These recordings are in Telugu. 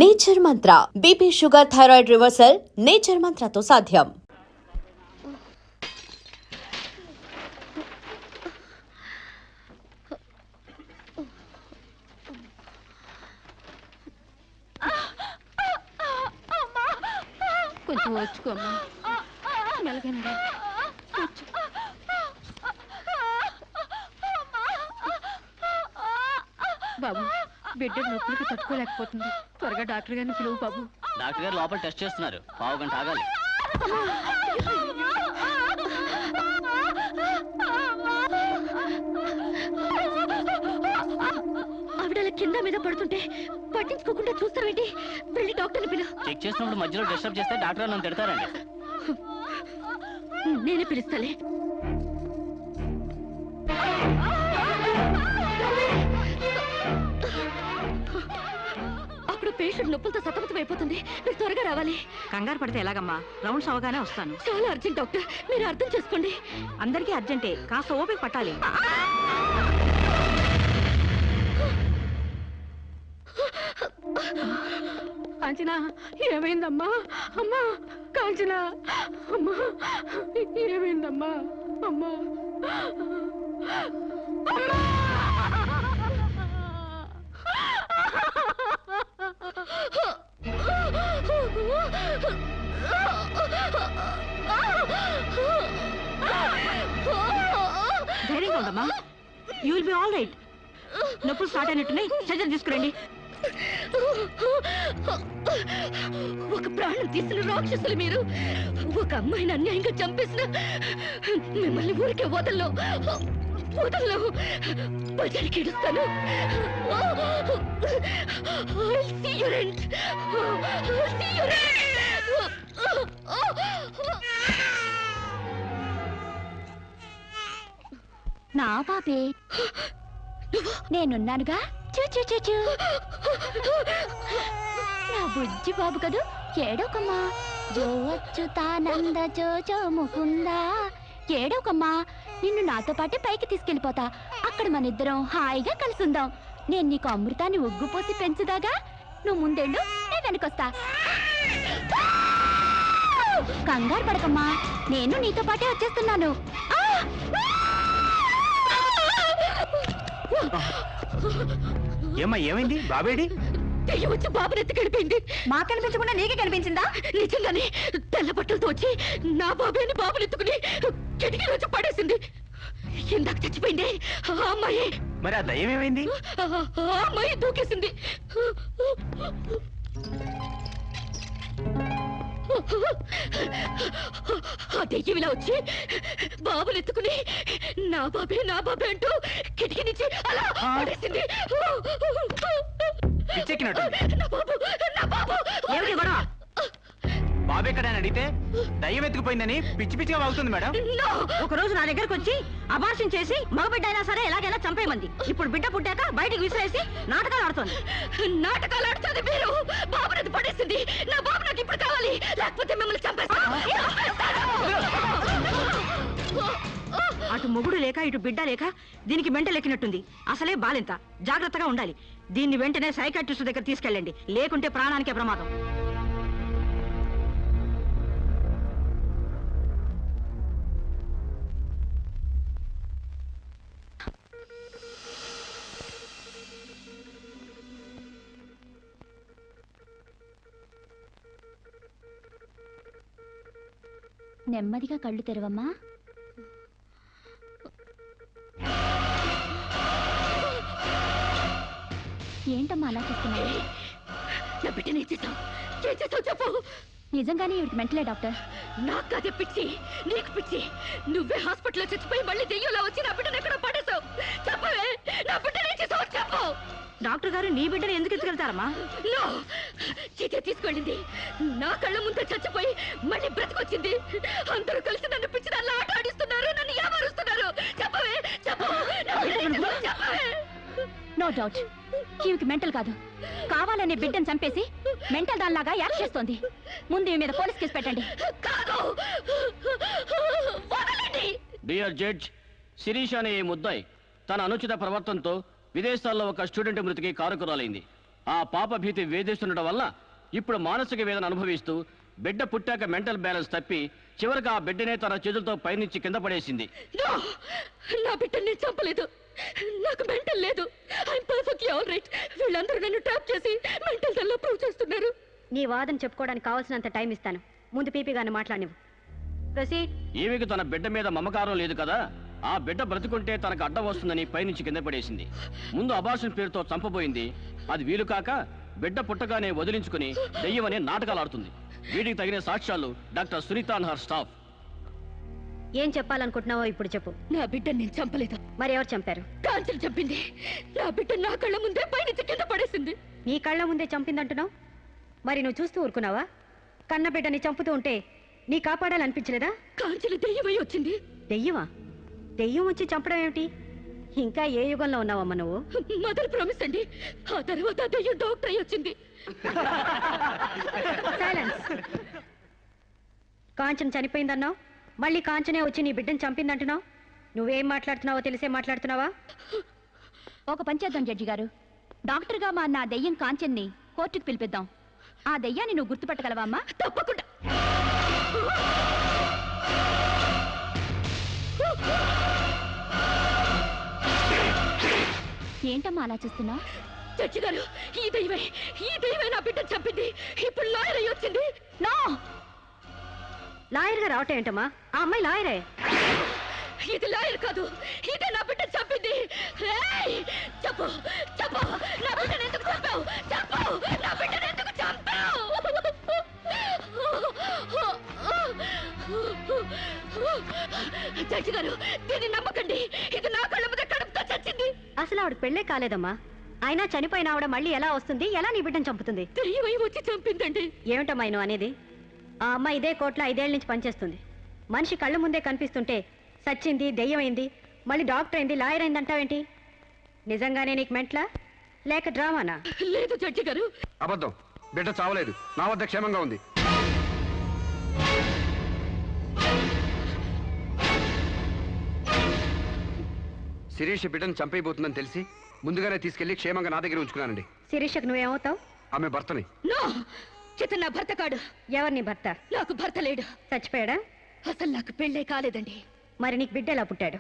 Nature Mantra BP sugar thyroid reversal Nature మంత్రతో సాధ్యం. కొంచెం వచ్చుకోమ్మా, మెలగనరా. బాబు, బిడ్డ నొప్పులకి తట్టుకోలేకపోతుంది. త్వరగా డాక్టర్ గారిని పిలువు బాబు. డాక్టర్ గారు లోపల టెస్ట్ చేస్తున్నారు. పావు గంట ఆగాలి. ఆవిడ కింద మీద పడుతుంటే పట్టించుకోకుండా చూస్తావేంటి? వెళ్ళి డాక్టర్ని పిలు. చెక్ చేసినప్పుడు మధ్యలో డిస్టర్బ్ చేస్తే డాక్టర్ నన్ను తిడతారండి. నేనే పిలుస్తాలే. అప్పుడు పేషెంట్ నొప్పులతో సతమతం అయిపోతుంది. మీరు త్వరగా రావాలి. కంగారు పడితే ఎలాగమ్మా? రౌండ్స్ అవగానే వస్తాను. చాలా అర్జెంట్ డాక్టర్, మీరు అర్థం చేసుకోండి. అందరికీ అర్జెంటే, కాస్త ఓపిక పట్టాలి. కాంచనా, ఏమైందమ్మా? అమ్మా కాంచనా, అమ్మా ఏమైందమ్మా? అమ్మా ధైర్యంగా ఉండమ్మా. You will be all right. నొప్పులు స్టార్ట్ అయినట్టున్నాయి, సర్జరీ తీసుకురండి. ఒక ప్రాణం తీసిన రాక్షసులు మీరు. ఒక అమ్మాయిని అన్యాయంగా చంపేసిన మిమ్మల్ని ఊరికే వదల్లో వదల్లో. బజార్కి ఇడుస్తాను. నా పాపే, నేనున్నానుగా. చూ చూ చూ చూ. నా బుజ్జి బాబు కదూ, ఏడోకమ్మా. జో అచ్యుతానంద జో జో ముకుందా. ఏడోకమ్మా, నిన్ను నాతో పాటే పైకి తీసుకెళ్ళిపోతా. అక్కడ మన ఇద్దరం హాయిగా కలిసి ఉందాం. నేను నీకు అమృతాన్ని ఉగ్గుపోసి పెంచుదాగా. నువ్వు ముందెళ్ళు, నేను వెనకొస్తా. కంగారు పడకమ్మా, నేను నీతో పాటే వచ్చేస్తున్నాను. ఏమ్మా, ఏమైంది? బాబేడి దెయ్యం వచ్చి బాబుని ఎత్తి గడిపోయింది. మాకు కనిపించకుండా నీకే కనిపించిందా? నిజంగానే తెల్ల బట్టలతో వచ్చి నా బాబేని బాబుని ఎత్తుకుని కిటికీలో వచ్చి పడేసింది. ఇందాక చచ్చిపోయింది ఆ అమ్మాయి. మరి ఆ దయ్యం ఏమైంది? ఆ అమ్మాయి దూకేసింది. ఆ దెయ్యం ఇలా వచ్చి బాబుని ఎత్తుకుని నా బాబే అంటూ కిటికీ నుంచి అలా పడేసింది. పిచ్చెక్కినట్టు. నా బాబు ఏమిటి గొడవ? బాబు ఎక్కడని అడిగితే దయ్యం ఎత్తుకుపోయిందని పిచ్చి పిచ్చిగా వాగుతుంది మేడం. ఒక రోజు నా దగ్గరకు వచ్చి అబార్షన్ చేసి మగబిడ్డ అయినా సరే ఎలాగైనా చంపేయమంది. ఇప్పుడు బిడ్డ పుట్టాక బయటికి విసిరేసి నాటకాలు ఆడుతోంది. నాటకాలు ఆడుతుంది మీరు. బాబుని పడేసింది. నా బాబు నాకు ఇప్పుడు కావాలి, లేకపోతే మిమ్మల్ని చంపేస్తాను. అటు మొగుడు లేక ఇటు బిడ్డ లేక దీనికి మెంటల్ ఎక్కినట్టుంది. అసలే బాలింత. జాగ్రత్తగా ఉండాలి. దీన్ని వెంటనే సైకాట్రిస్ట్ దగ్గర తీసుకెళ్ళండి, లేకుంటే ప్రాణానికే ప్రమాదం. నెమ్మదిగా కళ్ళు తెరవమ్మా. ఏంటమ్మా అలా చూస్తున్నావు? నా బిడ్డని ఏం చేసావు చెప్పు. నిజంగానే ఇవిడికి మెంటలే డాక్టర్. నాకు అదే పిచ్చి, నీకు పిచ్చి. నువ్వే హాస్పిటల్లో చచ్చిపోయి మళ్ళీ దెయ్యంలో వచ్చి నా బిడ్డను ఎక్కడ పడేసావు. చెప్పవే, నా బిడ్డని ఏం చేసావు చెప్పు. డాక్టర్ గారు నీ బిడ్డను ఎందుకు ఎత్తుకెళ్తారమ్మా? చీతే తీసుకెళ్ళింది. నా కళ్ళ ముందే చచ్చిపోయి మళ్ళీ బ్రతికొచ్చింది. అందరూ కలిసి నన్ను పిచ్చి దాన్ని ఆట ఆడిస్తున్నారు, నన్ను ఏమారుస్తున్నారు. చెప్పవే చెప్పు. చెప్పవే. నో డౌట్, ఈవికి మెంటల్ కాదు, కావాలనే బిడ్డను చంపేసి మెంటల్ దానిలాగా యాక్ట్ చేస్తోంది. ముందు ఈ మీద పోలీస్ కేసు పెట్టండి. డియర్ జడ్జ్, శిరీష్ అనే ఈ ముద్దాయి తన అనుచిత ప్రవర్తనతో విదేశాల్లో ఒక స్టూడెంట్ మృతికి కారకురాలైంది. ఆ పాప భీతి వేధిస్తుండటం వల్ల ఇప్పుడు మానసిక వేదన అనుభవిస్తూ బిడ్డ పుట్టాక మెంటల్ బ్యాలెన్స్ తప్పి చివరికి ఆ బిడ్డనే తన చేతులతో పైనుంచి కింద పడేసింది. No! నా బిడ్డని నేను చంపలేదు. నాకు మెంటల్ లేదు. I'm perfectly all right. వీళ్ళందరూ నన్ను ట్రాప్ చేసి మెంటల్ దానిలో ప్రూవ్ చేస్తున్నారు. నీ వాదన చెప్పుకోవడానికి కావాల్సినంత టైం ఇస్తాను. ముందు పీపీ గారిని మాట్లాడినివ్వు. ప్రొసీడ్. ఈమెకు తన బిడ్డ మీద మమకారం లేదు కదా, ఆ బిడ్డ బ్రతుకుంటే తనకు అడ్డం వస్తుందని పైనుంచి కింద పడేసింది. ముందు అబార్షన్ పేరుతో చంపబోయింది. అది వీలు కాక బిడ్డ పుట్టగానే వదిలించుకుని దెయ్యమనే నాటకాలు ఆడుతుంది. వీటికి తగిన సాక్ష్యాలు doctor Sunitha and her staff. ఏం చెప్పాలనుకుంటున్నావో ఇప్పుడు చెప్పు. నా బిడ్డని నేను చంపలేదు. మరి ఎవరు చంపారు? కాంచెలు చంపింది. నా బిడ్డ నా కళ్ళ ముందే పైనుంచి కింద పడేసింది. నీ కళ్ళ ముందే చంపిందంటున్నావు. మరి నువ్వు చూస్తూ ఊరుకున్నావా? కన్న బిడ్డని చంపుతూ ఉంటే నీ కాపాడాలనిపించలేదా? కాంచెలు దెయ్యమై వచ్చింది. దెయ్యమా? దెయ్యం వచ్చి చంపడం ఏమిటి? ఇంకా ఏ యుగంలో ఉన్నావమ్మా నువ్వు? మదర్ ప్రామిస్ అండి. ఆ తర్వాత ఆ దెయ్యం డాక్టర్ అయి వచ్చింది. సైలెన్స్. కాంచన చనిపోయిందన్నావు, మళ్ళీ కాంచనే వచ్చి నీ బిడ్డను చంపిందంటున్నావు. నువ్వేం మాట్లాడుతున్నావో తెలిసే మాట్లాడుతున్నావా? ఒక పని చేద్దాం జడ్జి గారు, డాక్టర్గా మా నా దెయ్యం కాంచెన్ని కోర్టుకు పిలిపిద్దాం. ఆ దెయ్యాన్ని నువ్వు గుర్తుపట్టగలవా అమ్మా? తప్పకుండా. ఏంటమ్మా అలా చూస్తున్నా? జడ్జి గారు, ఈ దైవే నా బిడ్డను చంపింది. ఇప్పుడు లాయర్ అయి వచ్చింది. నో! లాయర్గా రావటం ఏంటమ్మా? ఆ అమ్మాయి లాయరే. ఇది లాయర్ కాదు, ఇదే నా బిడ్డ చంపింది. ఏయ్! చెప్పు చెప్పు, నా బిడ్డను ఎందుకు చంపావు? చెప్పు, నా బిడ్డను ఎందుకు చంపావు? జడ్జి గారు, దీన్ని నమ్మకండి. ఇది నా కళ్ళ మీద కడుపుతో చచ్చింది. అసలు ఆవిడ పెళ్ళే కాలేదమ్మా. అయినా చనిపోయిన ఆవిడ మళ్ళీ ఎలా వస్తుంది? ఎలా నీ బిడ్డను చంపుతుంది? దెయ్యమై వచ్చి చంపిందండి. ఏమిటమ్మా నువ్వు అనేది? ఆ అమ్మాయి ఇదే కోర్టులో 5 ఏళ్ల నుంచి పనిచేస్తుంది. మనిషి కళ్ళ ముందే కనిపిస్తుంటే సచ్చింది, దెయ్యమైంది, మళ్ళీ డాక్టర్ అయింది, లాయర్ అయింది అంటావేంటి? నిజంగానే నీకు మెంట్లా లేక డ్రామానా? లేదు జడ్జి గారు. అబద్ధం. బిడ్డ చావలేదు, నా వద్ద క్షేమంగా ఉంది. శిరీష్ బిడ్డను చంపైపోతుందని తెలిసి ముందుగానే తీసుకెళ్లి క్షేమంగా నా దగ్గర ఉంచుకున్నానండి. శిరీషకు నువ్వేమవుతావు? ఆమె భర్తని. నో! ఇతను నా భర్త కాడు. ఎవరు నీ భర్త? నాకు భర్త లేడు. చచ్చిపోయాడా? అసలు నాకు పెళ్ళే కాలేదండి. మరి నీకు బిడ్డ ఎలా పుట్టాడు?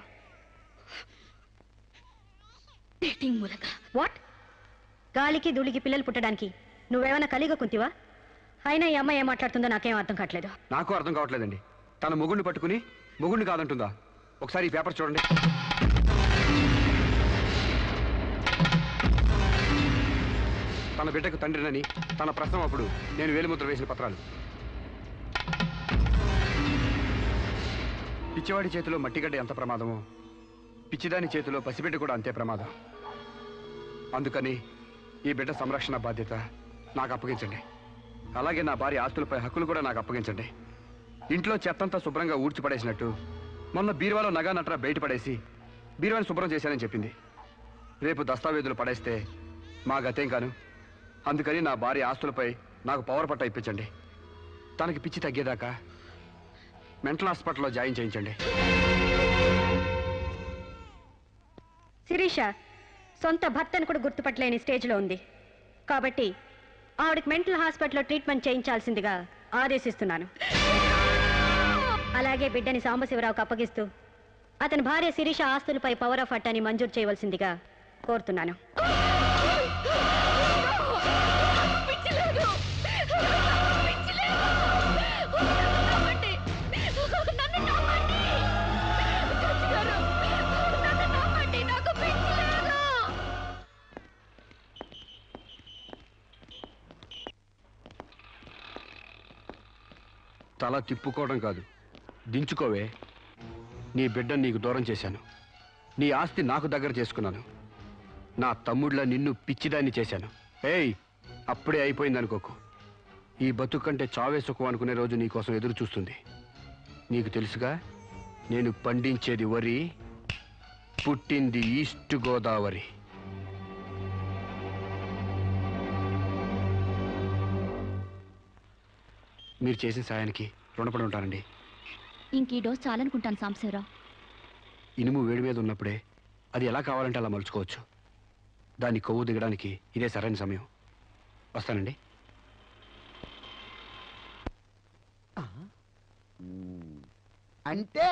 డేటింగ్ మూలంగా. వాట్? గాలికి ధూళికి పిల్లలు పుట్టడానికి నువ్వేమైనా కలిగ కుంతివా? అయినా ఈ అమ్మాయి ఏం మాట్లాడుతుందో నాకేం అర్థం కావట్లేదు. నాకు అర్థం కావట్లేదండి. తన మొగుడిని పట్టుకుని మొగుడిని కాదంటుందా? ఒకసారి ఈ పేపర్ చూడండి. తన బిడ్డకు తండ్రినని తన ప్రశ్న అప్పుడు నేను వేలిముద్ర వేసిన పత్రాలు. పిచ్చివాడి చేతిలో మట్టిగడ్డ ఎంత ప్రమాదమో పిచ్చిదాని చేతిలో పసిబిడ్డ కూడా అంతే ప్రమాదం. అందుకని ఈ బిడ్డ సంరక్షణ బాధ్యత నాకు అప్పగించండి. అలాగే నా భార్య ఆస్తులపై హక్కులు కూడా నాకు అప్పగించండి. ఇంట్లో చెత్తంతా శుభ్రంగా ఊడ్చిపడేసినట్టు మొన్న బీరువాలో నగా నట్రా బయటపడేసి బీరువాని శుభ్రం చేశానని చెప్పింది. రేపు దస్తావేజులు పడేస్తే మా గతేం కాను. అందుకని నా భార్య ఆస్తులపై నాకు పవర్ పట్ట ఇప్పించండి. తనకి పిచ్చి తగ్గేదాకా మెంటల్ హాస్పిటల్లో జాయిన్ చేయించండి. శిరీష సొంత భర్తను కూడా గుర్తుపట్టలేని స్టేజ్లో ఉంది. కాబట్టి ఆవిడకి మెంటల్ హాస్పిటల్లో ట్రీట్మెంట్ చేయించాల్సిందిగా ఆదేశిస్తున్నాను. అలాగే బిడ్డని సాంబశివరావుకు అప్పగిస్తూ అతని భార్య శిరీష ఆస్తులపై పవర్ ఆఫ్ అట్టాని మంజూరు చేయవలసిందిగా కోరుతున్నాను. తల తిప్పుకోవడం కాదు, దించుకోవే. నీ బిడ్డను నీకు దూరం చేశాను. నీ ఆస్తి నాకు దగ్గర చేసుకున్నాను. నా తమ్ముళ్ళ నిన్ను పిచ్చిదాన్ని చేశాను. ఏయ్, అప్పుడే అయిపోయిందనుకోకు. ఈ బతుకంటే చావే సుఖం అనుకునే రోజు నీకోసం ఎదురు చూస్తుంది. నీకు తెలుసుగా, నేను పండించేది వరి, పుట్టింది ఈస్ట్ గోదావరి. మీరు చేసిన సాయానికి రుణపడి ఉంటానండి. ఇంక ఈ డోస్ చాలనుకుంటాను సాంబశివరావు. ఇనుము వేడి మీద ఉన్నప్పుడే అది ఎలా కావాలంటే అలా మలుచుకోవచ్చు. దాన్ని కొవ్వు దిగడానికి ఇదే సరైన సమయం. వస్తానండి. అంటే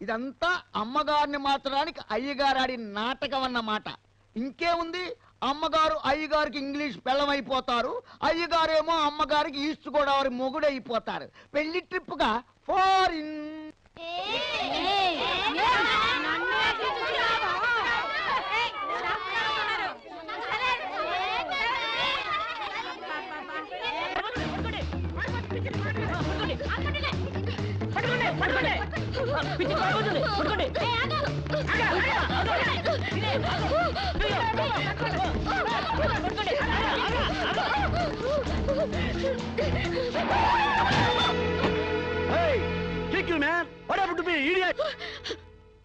ఇదంతా అమ్మగారిని మార్చడానికి అయ్యగారు ఆడి నాటకం అన్నమాట. ఇంకేముంది, అమ్మగారు అయ్యగారికి ఇంగ్లీష్ పెళ్ళమైపోతారు, అయ్యగారేమో అమ్మగారికి ఈస్ట్ గోదావరి మొగుడైపోతారు. పెళ్లి ట్రిప్గా ఫారిన్.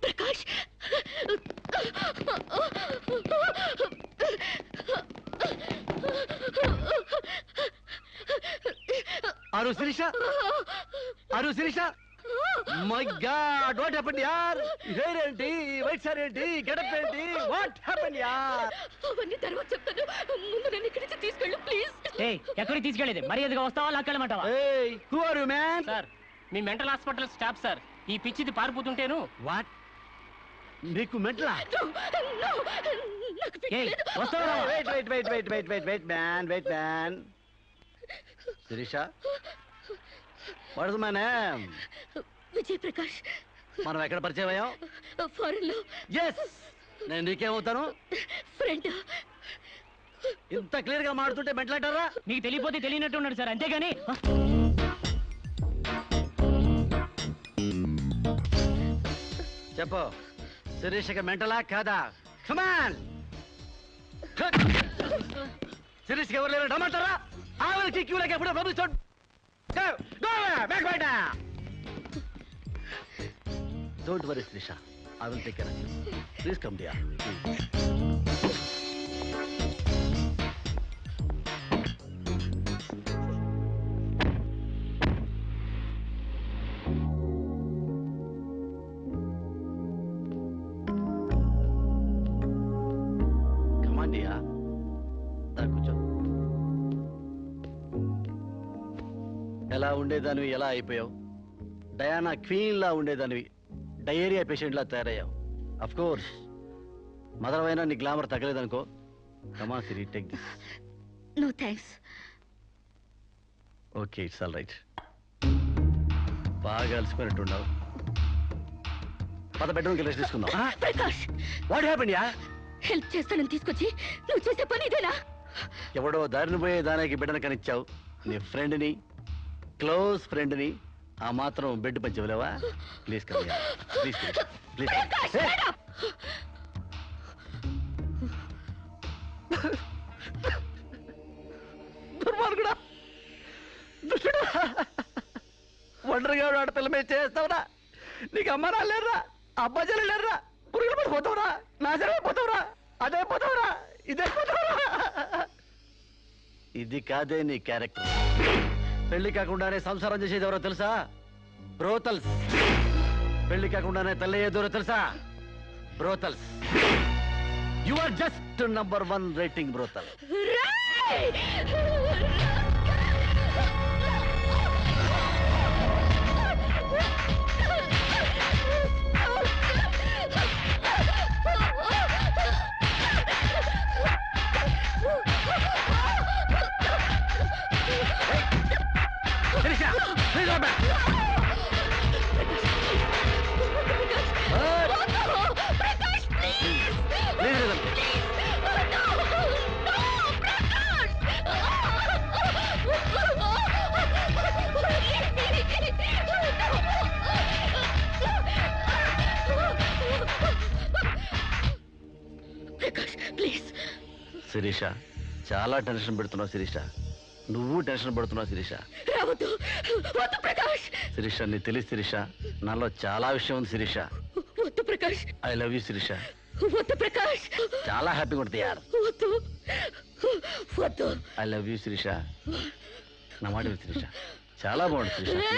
ప్రకాష్, అరు శిరీష, అరు Shirisha, my god, what happened యార్? హెయిర్ ఏంటి, వైట్ సార్ ఏంటి, గెటప్ ఏంటి, వాట్ హ్యాపెండ్ యార్? అవన్నీ తర్వాత చెప్తాను. ముందు నన్ను ఇక్కడి నుంచి తీసుకెళ్ళు ప్లీజ్. ఎక్కడికి తీసుకెళ్ళేది? మరి ఎదుగా వస్తావా లాక్కెళ్ళమంటావా? ఏయ్, who are you man? Sir, మీ మెంటల్ హాస్పిటల్ స్టాఫ్ సార్. ఈ పిచ్చిది పారిపోతుంటేను. వాట్? నీకు మెంటలా? వస్తావా? Wait man. Shirisha, what is my name? Vijay Prakash. మనం ఎక్కడ పరిచయం అయ్యాం? ఫారెన్ లో. ఎస్, నేను నీకేమవుతాను? ఫ్రెండ్. ఇంత క్లియర్ గా మాడుతుంటే మెంటలంటారా? నీకు తెలియపోతే తెలియనట్టు ఉన్నాడు సార్, అంతేగాని. చెప్పు, శిరీషకి మెంటలా కాదా? కమాన్. శిరీష్కి ఎవరు లేరు రమ్మంటారా? ఆవిడకి క్యూలకి ఎప్పుడో పంపిస్తాడు. Don't worry Sirisha, I will take care of you. Please come dear. కూర్చో. ఎలా ఉండేదానివి ఎలా అయిపోయావు? డయానా క్వీన్ లా ఉండేదానివి డయేరియా పేషెంట్ లా తయారయ్యావు. అఫ్ కోర్స్ మదర్ అయినా నీ గ్లామర్ తగ్గలేదనుకో. కమా Siri, take this. No thanks. Okay, it's all right. బాగా అలసిపోయినట్టున్నావు. పద బెడ్రూమ్కి రెస్ట్ తీసుకుందాం. ప్రకాష్, వాట్ హ్యాపెండ్ యా? హెల్ప్ చేస్తానని తీసుకొచ్చి నువ్వు చేసే పని ఇదేనా? ఎవడో దారిని పోయే దానికి బిడ్డను కనిచ్చావు. నీ ఫ్రెండ్ని, క్లోజ్ ఫ్రెండ్ని ఆ మాత్రం బెడ్ పంచవలేవా? Please come here, please please. దుర్మార్గుడా, దుష్టుడా, ఒంటరిగా ఆడపిల్ల మీద చేస్తావురా? నీకు అమ్మ రాలేరా, అబ్బాజలు లేరా? పురుగులు పడిపోతావురా, నాశనమైపోతావురా, అదే పోతావురా, ఇదే పోతావురా. ఇది కాదే నీ క్యారెక్టర్. పెళ్లి కాకుండానే సంసారం చేసేది ఎవరో తెలుసా? బ్రోతల్స్. పెళ్లి కాకుండానే తల్లయ్యేదెవరో తెలుసా? Brothels. You are just number 1 rating brothel. Shirisha, చాలా టెన్షన్ పెడుతున్నావు శిరీష. నువ్వు టెన్షన్ పడుతున్నావు శిరీష. శిరీష, నీకు తెలియదు శిరీష, నాలో చాలా విషయం ఉంది Shirisha. I love you Shirisha. చాలా హ్యాపీగా ఉంటుంది యార్. I love you Shirisha. నా మాట విను శిరీష, చాలా బాగుంటుంది శిరీష.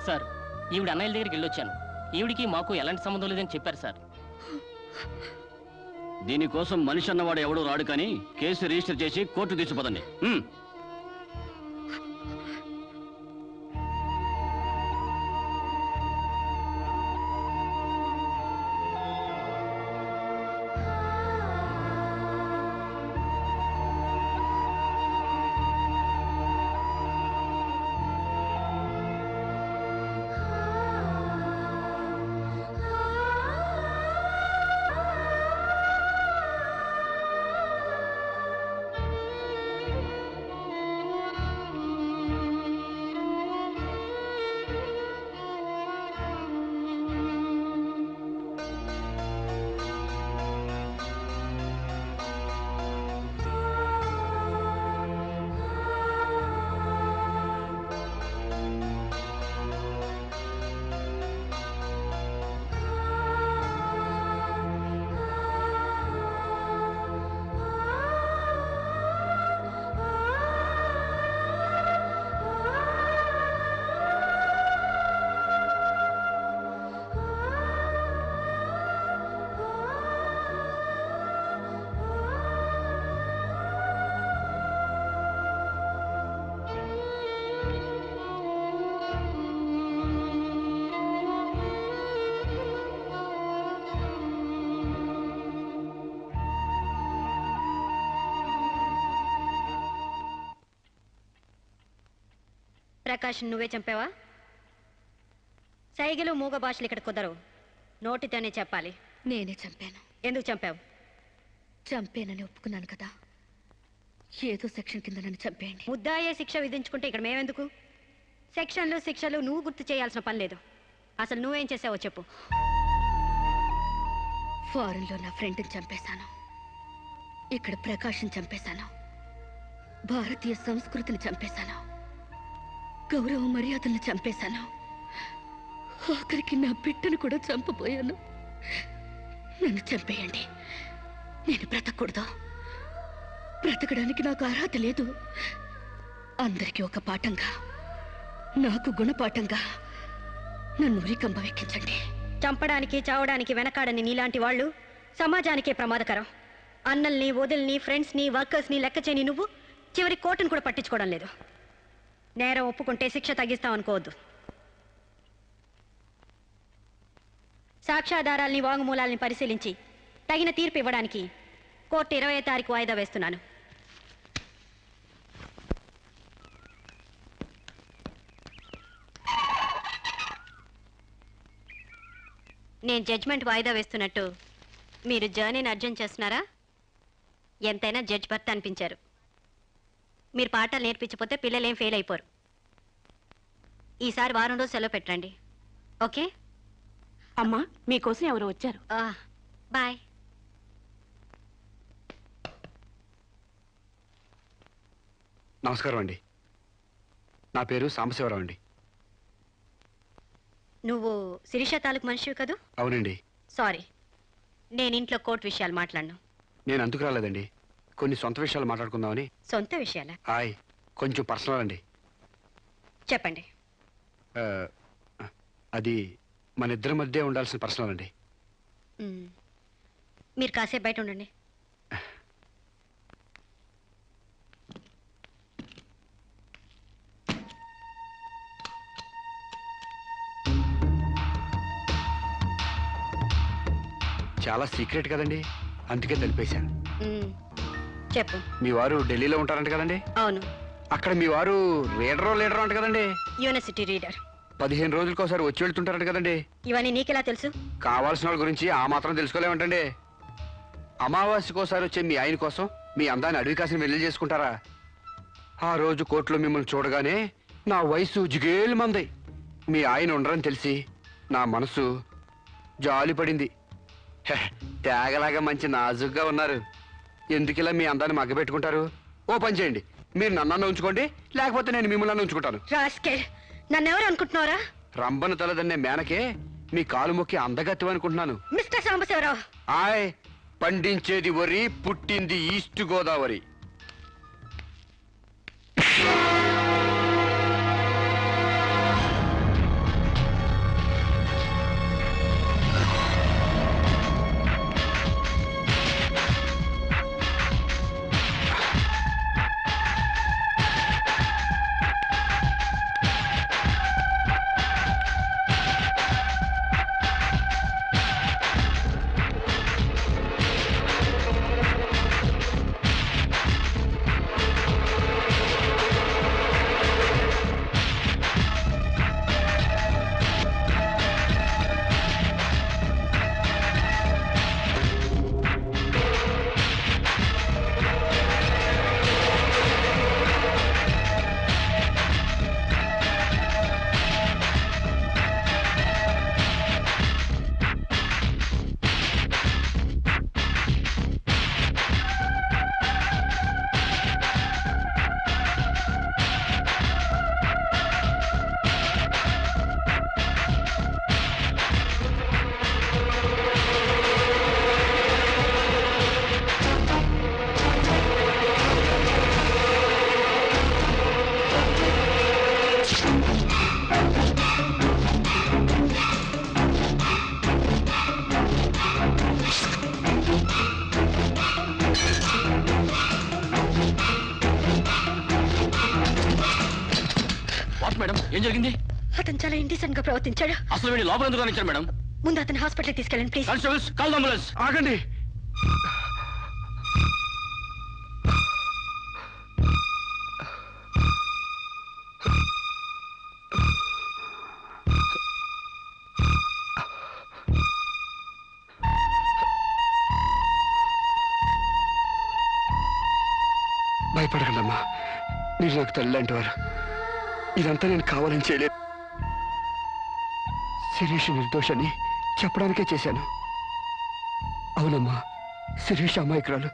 సార్ ఈవిడ అన్నయ్య దగ్గరికి వెళ్ళొచ్చాను. ఈవిడికి మాకు ఎలాంటి సంబంధం లేదని చెప్పారు సార్. దీనికోసం మనిషి అన్నవాడు ఎవడూ రాడు, కానీ కేసు రిజిస్టర్ చేసి కోర్టు తీసుకుపోదండి. ప్రకాష్ నువ్వే చంపావా? సైగలు మూగ భాషలు ఇక్కడ కుదరవు, నోటితోనే చెప్పాలి. నేనే చంపాను. ఎందుకు చంపావు? చంపేనని ఒప్పుకున్నాను కదా, ఏదో సెక్షన్ కింద నన్ను చంపేయండి. ముద్దాయే శిక్ష విధించుకుంటే ఇక్కడ మేమెందుకు? సెక్షన్లు శిక్షలు నువ్వు గుర్తు చేయాల్సిన పని లేదు. అసలు నువ్వేం చేసావో చెప్పు. ఫారెన్లో నా ఫ్రెండ్ని చంపేశాను, ఇక్కడ ప్రకాశం చంపేశాను, భారతీయ సంస్కృతిని చంపేశాను, గౌరవ మర్యాదలను చంపేశాను, ఆఖరికి నా బిడ్డను కూడా చంపబోయాను. నన్ను చంపేయండి, నేను బ్రతకూడదు. బ్రతకడానికి నాకు అర్హత లేదు. అందరికీ ఒక పాఠంగా, నాకు గుణపాఠంగా నన్ను ఉరికంబం ఎక్కించండి. చంపడానికి చావడానికి వెనకాడని నీలాంటి వాళ్ళు సమాజానికే ప్రమాదకరం. అన్నల్ని, వదిల్ని, ఫ్రెండ్స్ని, వర్కర్స్ని లెక్క చేయని నువ్వు చివరి కోర్టును కూడా పట్టించుకోవడం లేదు. నేరం ఒప్పుకుంటే శిక్ష తగ్గిస్తాం అనుకోవద్దు. సాక్ష్యాధారాల్ని, వాంగ్మూలాల్ని పరిశీలించి తగిన తీర్పు ఇవ్వడానికి కోర్టు 20వ తారీఖు వాయిదా వేస్తున్నాను. నేను జడ్జ్మెంట్ వాయిదా వేస్తున్నట్టు మీరు జర్నీని అర్జెంట్ చేస్తున్నారా? ఎంతైనా జడ్జ్ భర్త అనిపించారు. మీరు పాఠాలు నేర్పించకపోతే పిల్లలేం ఫెయిల్ అయిపోరు. ఈసారి వారం రోజు సెలవు పెట్టండి, ఓకే? అమ్మా, మీకోసం ఎవరు వచ్చారు. బాయ్. నమస్కారం అండి, నా పేరు సాంబశివరావు అండి. నువ్వు శిరీష తాలూకు మనిషివి కదూ? అవునండి. సారీ, నేను ఇంట్లో కోర్టు విషయాలు మాట్లాడను. నేను అందుకు రాలేదండి, కొన్ని సొంత విషయాలు మాట్లాడుకుందామని. సొంత విషయాలా? హాయ్, కొంచెం పర్సనల్ అండి. చెప్పండి. అది మన ఇద్దరి మధ్య ఉండాల్సిన పర్సనల్ అండి. మీరు కాసేపు బయట ఉండండి. చాలా సీక్రెట్ కదండి, అందుకే తెలిపేశాను. చెప్పు. మీ వారు ఢిల్లీలో ఉంటారంట కదండి? అవును. అక్కడ మీ వారు లీడరో అంట కదండి? University reader. 15 రోజులకోసారి వచ్చి వెళ్తుంటారంట కదండి? ఇవన్నీ నీకెలా తెలుసు? కావాల్సిన వాళ్ళ గురించి ఆ మాత్రం తెలుసుకోలేమంటండి. అమావాస్యకోసారి వచ్చే మీ ఆయన కోసం మీ అందాన్ని అడవి కాసిన వెళ్ళి చేసుకుంటారా? ఆ రోజు కోర్టులో మిమ్మల్ని చూడగానే నా వయసు జిగేలు మంది. మీ ఆయన ఉండరని తెలిసి నా మనసు జాలి పడింది. హె, తేగలాగా మంచి నాజుగ్గా ఉన్నారు. ఎందుకిలా మీ అందాన్ని మగ్గబెట్టుకుంటారు? ఓ పని చేయండి, మీరు నన్ను ఉంచుకోండి, లేకపోతే నేను మిమ్మల్ని ఉంచుకుంటాను. రాస్కెల్, నన్నెవరు అనుకుంటున్నారా? రంబను తలదన్నే మేనకే మీ కాలు మొక్కి అందగత్తి అనుకుంటున్నాను. మిస్టర్ సాంబశివరావు, ఆయ్, పండించేది వరి, పుట్టింది ఈస్ట్ గోదావరి. మేడం, ఏం జరిగింది? అతను చాలా ఇండిసెంట్ గా ప్రవర్తించాడు. అసలు వీడిని లోపల ఎందుకు రానిచ్చారు మేడం? ముందు అతను హాస్పిటల్ తీసుకెళ్ళండి ప్లీజ్. Constables, call ambulance. ఆగండి. భయపడకండమ్మా, మీరు నాకు తల్లి లాంటి వారు. ఇదంతా నేను కావాలని చేయలేదు. శిరీష్ నిర్దోషని చెప్పడానికే చేశాను. అవునమ్మా, శిరీష్ అమాయకురాలు.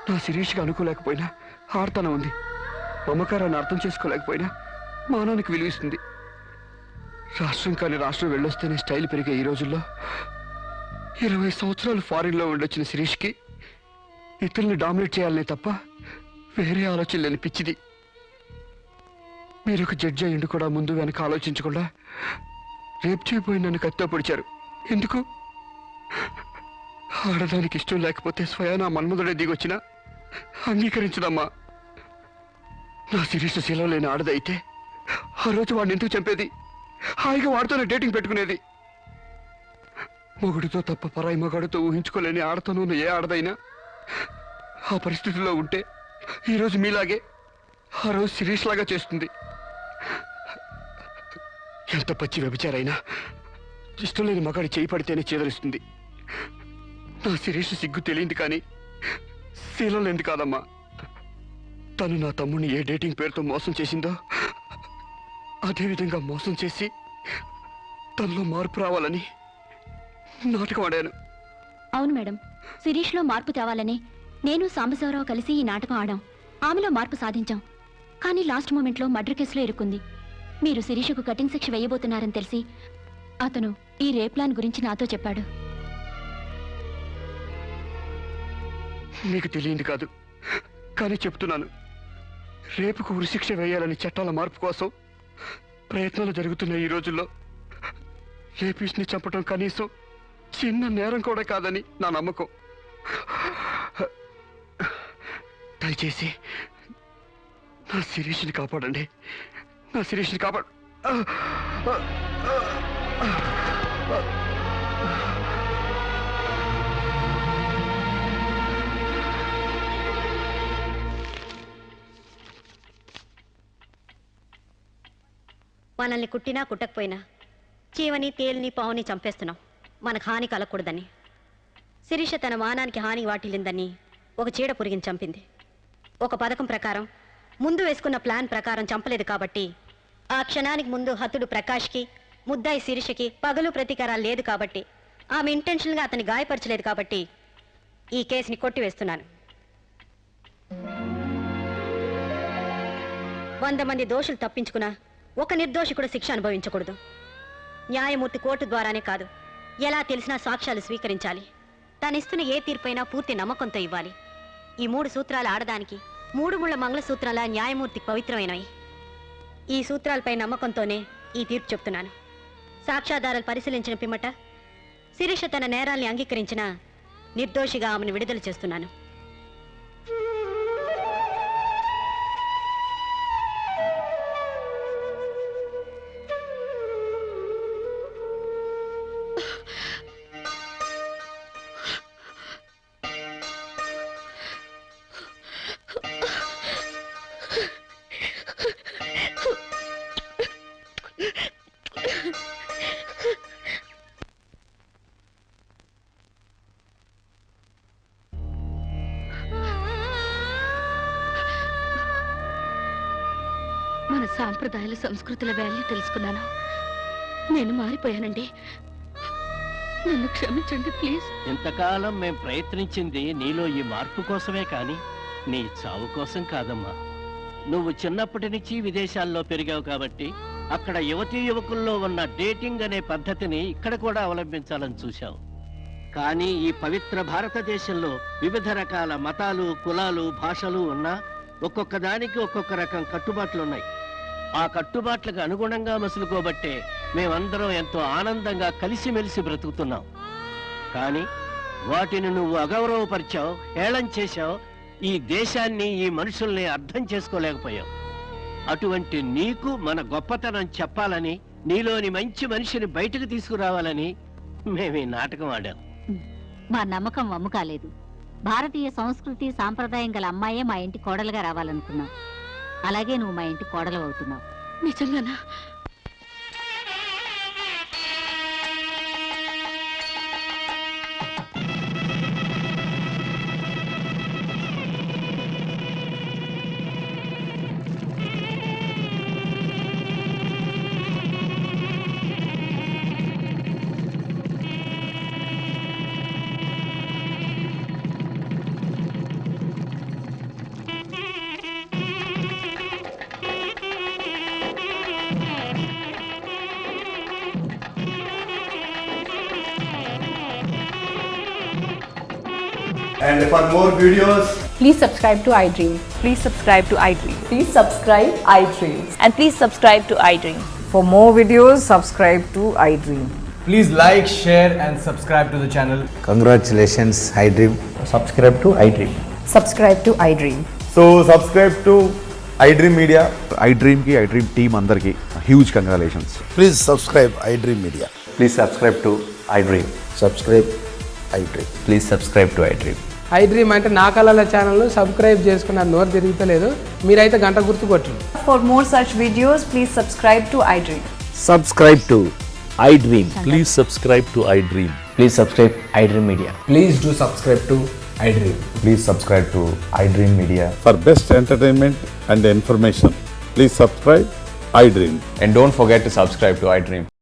నా శిరీష్కి అనుకోలేకపోయినా ఆర్తనం ఉంది. మమకారాన్ని అర్థం చేసుకోలేకపోయినా మానవునికి విలువిస్తుంది. రాష్ట్రం కాని రాష్ట్రం వెళ్ళొస్తేనే స్టైల్ పెరిగే ఈ రోజుల్లో 20 సంవత్సరాలు ఫారిన్లో ఉండొచ్చిన శిరీష్కి ఇతరుల్ని డామినేట్ చేయాలనే తప్ప వేరే ఆలోచన లేని పిచ్చిది. మీరు ఒక జడ్జి అయ్యిండు కూడా ముందు వెనక ఆలోచించకుండా రేపు చేయబోయి నన్ను కత్తితో పొడిచారు. ఎందుకు? ఆడదానికి ఇష్టం లేకపోతే స్వయానా మన్మధుడే దిగొచ్చినా అంగీకరించదమ్మా. నా శిరీష్ శీలం లేని ఆడదైతే ఆ రోజు వాడిని ఎందుకు చంపేది? హాయిగా వాడితోనే డేటింగ్ పెట్టుకునేది. మొగుడితో తప్ప పరాయి మగాడితో ఊహించుకోలేని ఆడతను ఏ ఆడదైనా ఆ పరిస్థితుల్లో ఉంటే ఈరోజు మీలాగే ఆ రోజు శిరీష్ లాగా చేస్తుంది. ఎంత పచ్చి వ్యభిచారైనా ఇష్టం లేని మగాడి చేయి పడితేనే చేదరిస్తుంది. నా శిరీష్ సిగ్గు తెలియంది కానీ శీలం లేనిది కాదమ్మా. తను నా తమ్ముడిని ఏ డేటింగ్ పేరుతో మోసం చేసిందో అదేవిధంగా మోసం చేసి తనలో మార్పు రావాలని నాటకం ఆడాను. అవును మేడం, శిరీష్లో మార్పు తేవాలని నేను సాంబశివరావు కలిసి ఈ నాటకం ఆడాం. ఆమెలో మార్పు సాధించాం. కానీ లాస్ట్ మూమెంట్లో మర్డర్ కేసులో ఇరుక్కుంది. మీరు శిరీషకు కటింగ్ శిక్ష వేయబోతున్నారని తెలిసి అతను ఈ రేప్ ప్లాన్ గురించి నాతో చెప్పాడు. నీకు తెలియంది కాదు, కానీ చెప్తున్నాను. రేపుకు ఉరిశిక్ష వేయాలని చట్టాల మార్పు కోసం ప్రయత్నాలు జరుగుతున్న ఈ రోజుల్లో రేపిస్ని చంపటం కనీసం చిన్న నేరం కూడా కాదని నా నమ్మకం. దయచేసి నా శిరీష్ని కాపాడండి. నా శిరీష్ని కాపాడు. మనల్ని కుట్టినా కుట్టకపోయినా చీవని తేలిని పావుని చంపేస్తున్నాం మనకు హాని కలగకూడదని. శిరీష తన మానానికి హాని వాటిల్లిందని ఒక చీడ పురిగిని చంపింది. ఒక పథకం ప్రకారం ముందు వేసుకున్న ప్లాన్ ప్రకారం చంపలేదు కాబట్టి ఆ క్షణానికి ముందు హతుడు ప్రకాష్కి ముద్దాయి శిరీషకి పగలు ప్రతీకారాలు లేదు కాబట్టి ఆమె ఇంటెన్షన్గా అతన్ని గాయపరచలేదు కాబట్టి ఈ కేసుని కొట్టివేస్తున్నాను. 100 మంది దోషులు తప్పించుకున్నా ఒక నిర్దోషి కూడా శిక్ష అనుభవించకూడదు. న్యాయమూర్తి కోర్టు ద్వారానే కాదు, ఎలా తెలిసినా సాక్ష్యాలు స్వీకరించాలి. తనిస్తున్న ఏ తీర్పైనా పూర్తి నమ్మకంతో ఇవ్వాలి. ఈ 3 సూత్రాలు ఆడదానికి 3 ముళ్ళ మంగళసూత్రాల న్యాయమూర్తికి పవిత్రమైనవి. ఈ సూత్రాలపై నమ్మకంతోనే ఈ తీర్పు చెప్తున్నాను. సాక్ష్యాధారాలు పరిశీలించిన పిమ్మట శిరీష తన నేరాల్ని అంగీకరించిన నిర్దోషిగా ఆమెను విడుదల చేస్తున్నాను. మన సాంప్రదాయాల సంస్కృతుల వాల్యూ తెలుసుకున్నాను. నేను మారిపోయానండి. నన్ను క్షమించండి ప్లీజ్. ఇంతకాలం మేం ప్రయత్నించింది నీలో ఈ మార్పు కోసమే కాని నీ చావు కోసం కాదమ్మా. నువ్వు చిన్నప్పటి నుంచి విదేశాల్లో పెరిగావు కాబట్టి అక్కడ యువతీ యువకుల్లో ఉన్న డేటింగ్ అనే పద్ధతిని ఇక్కడ కూడా అవలంబించాలని చూశావు. కానీ ఈ పవిత్ర భారతదేశంలో వివిధ రకాల మతాలు, కులాలు, భాషలు ఉన్నా ఒక్కొక్క దానికి ఒక్కొక్క రకం కట్టుబాట్లున్నాయి. ఆ కట్టుబాట్లకు అనుగుణంగా మసులుకోబట్టే మేమందరం ఎంతో ఆనందంగా కలిసిమెలిసి బ్రతుకుతున్నాం. కానీ వాటిని నువ్వు అగౌరవపరిచావు, హేళన చేశావు. ఈ దేశాన్ని, ఈ మనుషుల్ని అర్థం చేసుకోలేకపోయావు. అటువంటి నీకు మన గొప్పతనం చెప్పాలని, నీలోని మంచి మనిషిని బయటకు తీసుకురావాలని మేము ఈ నాటకం ఆడాం. మా నమ్మకం వమ్ము కాలేదు. భారతీయ సంస్కృతి సాంప్రదాయం గల అమ్మాయే మా ఇంటి కోడలుగా రావాలనుకున్నాం. అలాగే నువ్వు మా ఇంటి కోడలు అవుతున్నావు. నిజంగానా? And for more videos, please subscribe to iDream. Please subscribe to iDream. Please subscribe iDreams. And please subscribe to iDream. For more videos, subscribe to iDream. please like, share and subscribe to the channel. Congratulations, iDream. Subscribe to iDream. Subscribe to iDream. So subscribe to iDream Media. iDream ki iDream team andarki huge congratulations. Please subscribe iDream Media. Please subscribe to iDream. Subscribe iDream. Please subscribe to iDream. iDream అంటే నా కళల ఛానల్ను సబ్స్క్రైబ్ చేసుకున్న నోరు తిరుగుతలేదు. మీరైతే గంట గుర్తు కొట్టండి. For more such videos, please subscribe to iDream. Subscribe to iDream. Please subscribe to iDream. Please subscribe iDream Media. Please do subscribe to iDream. Please subscribe to iDream Media. For best entertainment and information, please subscribe iDream. And don't forget to subscribe to iDream.